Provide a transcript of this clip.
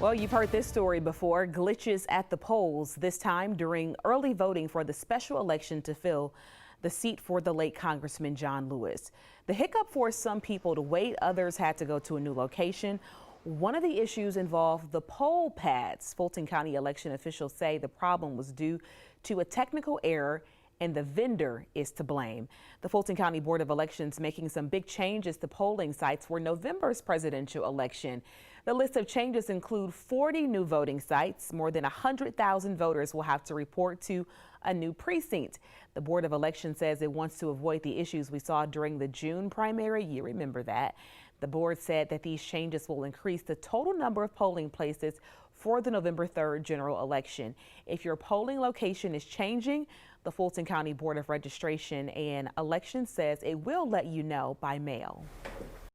Well, you've heard this story before. Glitches at the polls, this time during early voting for the special election to fill the seat for the late Congressman John Lewis. The hiccup forced some people to wait. Others had to go to a new location. One of the issues involved the poll pads. Fulton County election officials say the problem was due to a technical error and the vendor is to blame. The Fulton County Board of Elections making some big changes to polling sites for November's presidential election. The list of changes include 40 new voting sites. More than 100,000 voters will have to report to a new precinct. The Board of Elections says it wants to avoid the issues we saw during the June primary. You remember that. The board said that these changes will increase the total number of polling places for the November 3rd general election. If your polling location is changing, the Fulton County Board of Registration and Elections says it will let you know by mail.